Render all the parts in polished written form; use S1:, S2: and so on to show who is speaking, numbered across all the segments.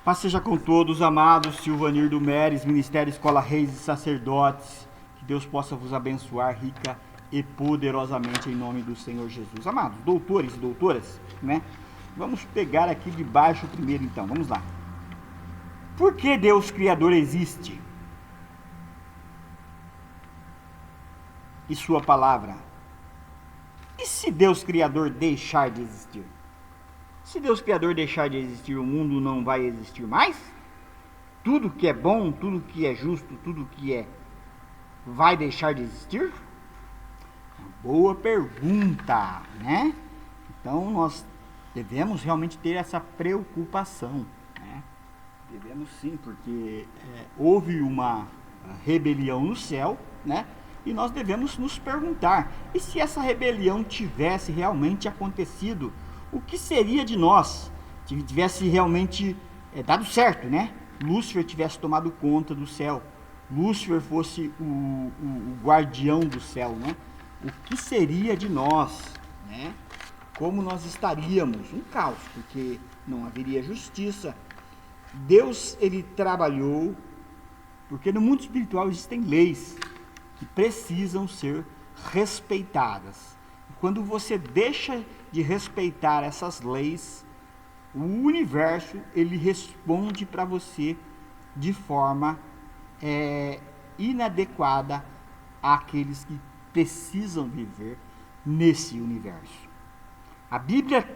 S1: Paz seja com todos, amados. Silvanir do Meres, Ministério Escola Reis e Sacerdotes. Que Deus possa vos abençoar rica e poderosamente em nome do Senhor Jesus. Amados, doutores e doutoras, né? Vamos pegar aqui de baixo primeiro então, vamos lá. Por que Deus Criador existe? E sua palavra? E se Deus Criador deixar de existir? Se Deus Criador deixar de existir, o mundo não vai existir mais? Tudo que é bom, tudo que é justo, tudo que vai deixar de existir? Uma boa pergunta, né? Então nós devemos realmente ter essa preocupação, né? Devemos sim, porque houve uma rebelião no céu, né? E nós devemos nos perguntar, e se essa rebelião tivesse realmente acontecido, o que seria de nós? Se tivesse realmente dado certo, né? Lúcifer tivesse tomado conta do céu, Lúcifer fosse o guardião do céu, né? O que seria de nós, né? Como nós estaríamos? Um caos, porque não haveria justiça. Deus, ele trabalhou, porque no mundo espiritual existem leis que precisam ser respeitadas. Quando você deixa de respeitar essas leis, o universo, ele responde para você de forma inadequada àqueles que precisam viver nesse universo. A Bíblia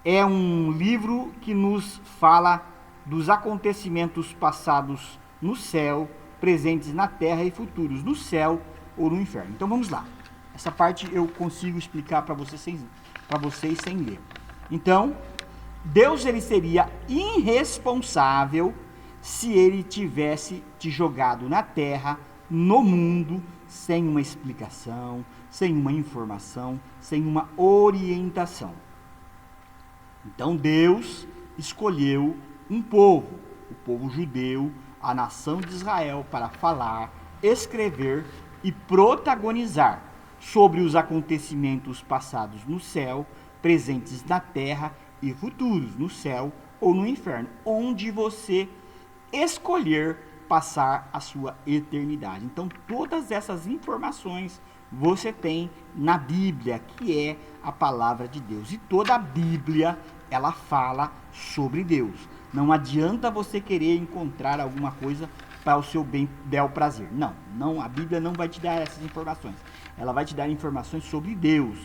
S1: é um livro que nos fala dos acontecimentos passados no céu, presentes na terra e futuros no céu ou no inferno. Então vamos lá. Essa parte eu consigo explicar para vocês sem ler. Então, Deus, ele seria irresponsável se ele tivesse te jogado na terra, no mundo, sem uma explicação, sem uma informação, sem uma orientação. Então Deus escolheu um povo, o povo judeu, a nação de Israel, para falar, escrever e protagonizar sobre os acontecimentos passados no céu, presentes na terra e futuros no céu ou no inferno, onde você escolher passar a sua eternidade. Então, todas essas informações você tem na Bíblia, que é a palavra de Deus. E toda a Bíblia, ela fala sobre Deus. Não adianta você querer encontrar alguma coisa para o seu bel prazer. Não, a Bíblia não vai te dar essas informações. Ela vai te dar informações sobre Deus,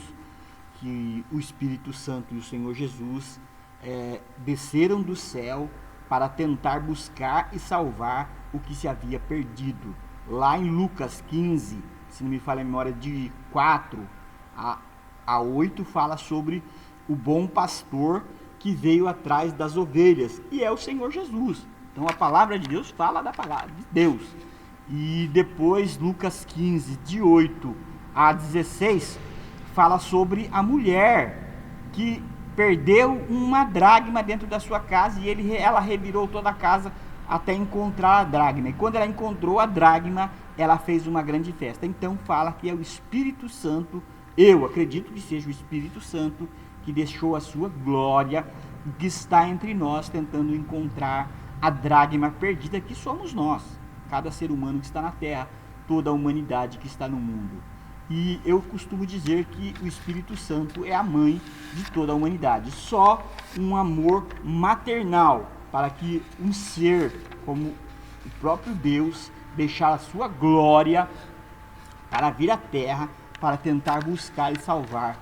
S1: que o Espírito Santo e o Senhor Jesus desceram do céu para tentar buscar e salvar o que se havia perdido. Lá em Lucas 15, se não me falha a memória, de 4 a 8, fala sobre o bom pastor que veio atrás das ovelhas, e é o Senhor Jesus. Então a palavra de Deus fala da palavra de Deus. E depois Lucas 15, de 8 a 16, fala sobre a mulher que perdeu uma dracma dentro da sua casa e ela revirou toda a casa até encontrar a dracma. E quando ela encontrou a dracma, ela fez uma grande festa. Então fala que é o Espírito Santo, eu acredito que seja o Espírito Santo, que deixou a sua glória, que está entre nós tentando encontrar a dracma perdida, que somos nós, cada ser humano que está na terra, toda a humanidade que está no mundo. E eu costumo dizer que o Espírito Santo é a mãe de toda a humanidade. Só um amor maternal para que um ser como o próprio Deus deixar a sua glória para vir à terra, para tentar buscar e salvar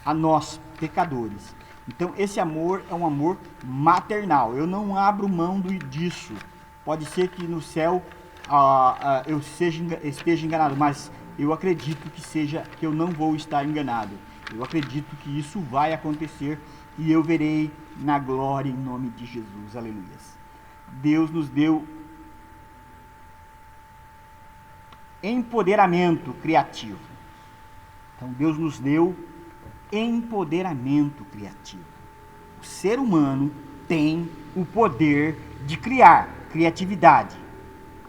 S1: a nós, pecadores. Então esse amor é um amor maternal. Eu não abro mão disso. Pode ser que no céu eu esteja enganado, mas eu acredito que eu não vou estar enganado. Eu acredito que isso vai acontecer e eu verei na glória em nome de Jesus. Aleluia. Deus nos deu empoderamento criativo. Então Deus nos deu empoderamento criativo. O ser humano tem o poder de criar, criatividade,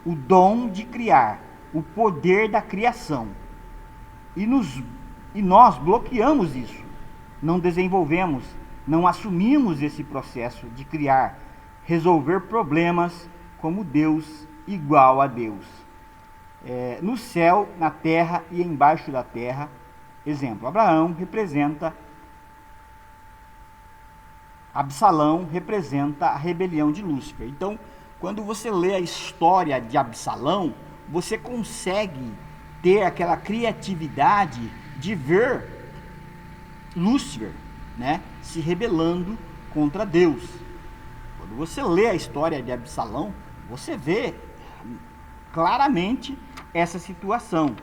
S1: o dom de criar, o poder da criação. E nós bloqueamos isso. Não desenvolvemos não assumimos esse processo de criar, resolver problemas como Deus, igual a Deus. No céu, na terra e embaixo da terra. Exemplo, Absalão representa a rebelião de Lúcifer. Então, quando você lê a história de Absalão, você consegue ter aquela criatividade de ver Lúcifer, né, se rebelando contra Deus. Quando você lê a história de Absalão, você vê claramente essa situação.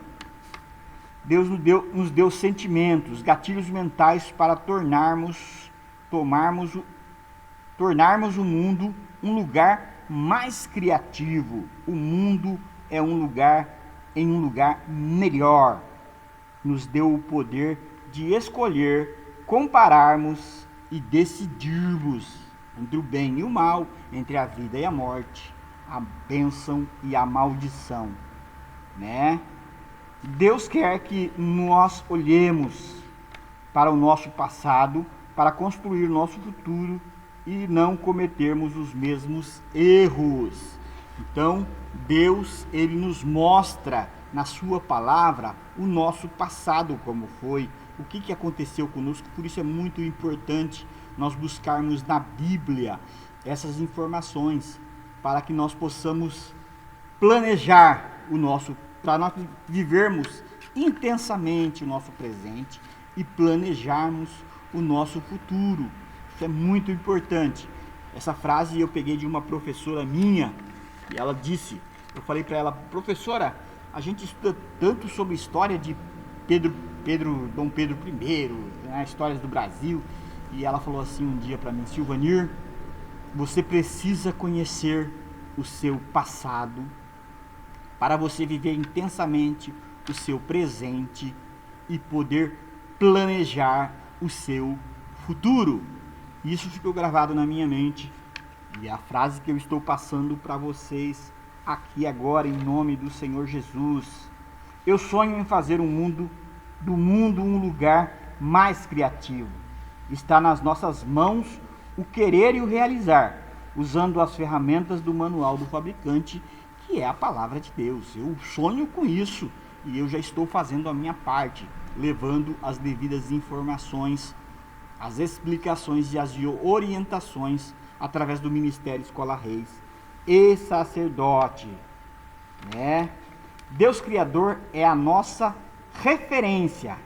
S1: Deus nos deu sentimentos, gatilhos mentais para tornarmos o mundo um lugar mais criativo. O mundo é um lugar melhor. Nos deu o poder de escolher, compararmos e decidirmos entre o bem e o mal, entre a vida e a morte, a bênção e a maldição, né? Deus quer que nós olhemos para o nosso passado para construir o nosso futuro e não cometermos os mesmos erros. Então, Deus, ele nos mostra na sua palavra o nosso passado como foi, o que aconteceu conosco. Por isso é muito importante nós buscarmos na Bíblia essas informações para que nós possamos planejar para nós vivermos intensamente o nosso presente e planejarmos o nosso futuro. Isso é muito importante. Essa frase eu peguei de uma professora minha e ela disse, eu falei para ela, professora, a gente estuda tanto sobre a história de Dom Pedro I, né, histórias do Brasil, e ela falou assim um dia para mim, Silvanir, você precisa conhecer o seu passado para você viver intensamente o seu presente e poder planejar o seu futuro. Isso ficou gravado na minha mente e é a frase que eu estou passando para vocês aqui agora em nome do Senhor Jesus. Eu sonho em fazer do mundo um lugar mais criativo. Está nas nossas mãos o querer e o realizar, usando as ferramentas do manual do fabricante, que é a palavra de Deus. Eu sonho com isso e eu já estou fazendo a minha parte, levando as devidas informações, as explicações e as orientações através do Ministério Escola Reis e Sacerdote, né? Deus Criador é a nossa referência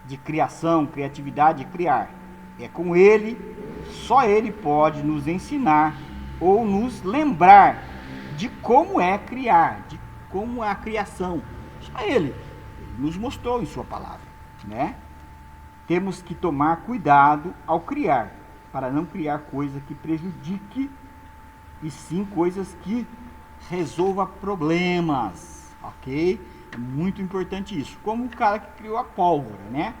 S1: de criação, criatividade e criar. É com Ele, só Ele pode nos ensinar ou nos lembrar de como é criar, de como é a criação. Só Ele nos mostrou em sua palavra, né? Temos que tomar cuidado ao criar, para não criar coisa que prejudique, e sim coisas que resolva problemas, ok? É muito importante isso. Como o cara que criou a pólvora, né?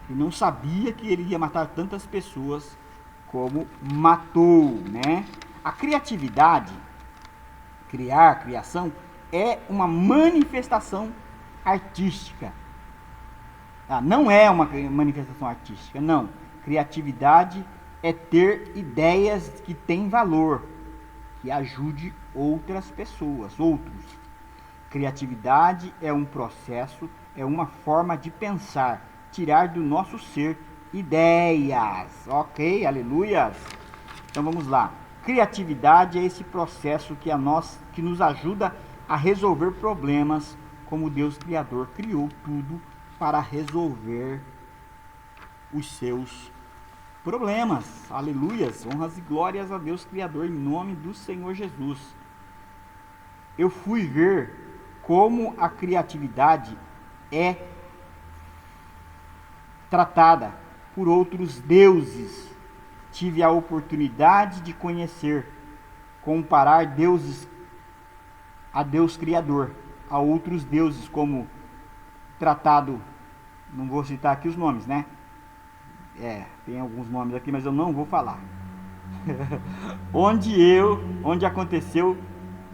S1: E não sabia que ele ia matar tantas pessoas como matou, né? A criatividade, criação, é uma manifestação artística. Não é uma manifestação artística, não. Criatividade é ter ideias que têm valor, que ajude outras pessoas, outros. Criatividade é um processo, é uma forma de pensar, tirar do nosso ser ideias, ok? Aleluias! Então vamos lá. Criatividade é esse processo que nos ajuda a resolver problemas, como Deus Criador criou tudo para resolver os seus problemas. Aleluias! Honras e glórias a Deus Criador em nome do Senhor Jesus. Eu fui ver como a criatividade é tratada por outros deuses. Tive a oportunidade de conhecer, comparar deuses a Deus Criador, a outros deuses, como tratado, não vou citar aqui os nomes, né? Tem alguns nomes aqui, mas eu não vou falar. onde aconteceu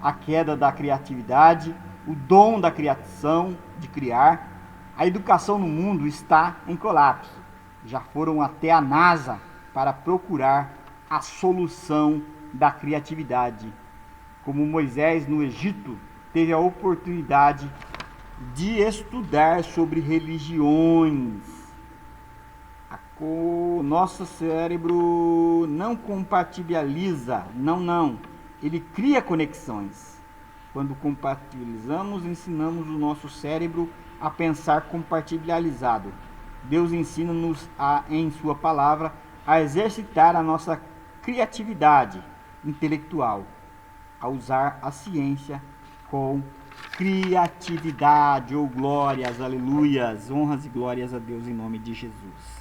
S1: a queda da criatividade, o dom da criação, de criar. A educação no mundo está em colapso. Já foram até a NASA para procurar a solução da criatividade. Como Moisés no Egito teve a oportunidade de estudar sobre religiões. O nosso cérebro não compatibiliza, não. Ele cria conexões. Quando compatibilizamos, ensinamos o nosso cérebro a pensar compartilhado. Deus ensina-nos em sua palavra a exercitar a nossa criatividade intelectual, a usar a ciência com criatividade. Oh, glórias, aleluias, honras e glórias a Deus em nome de Jesus.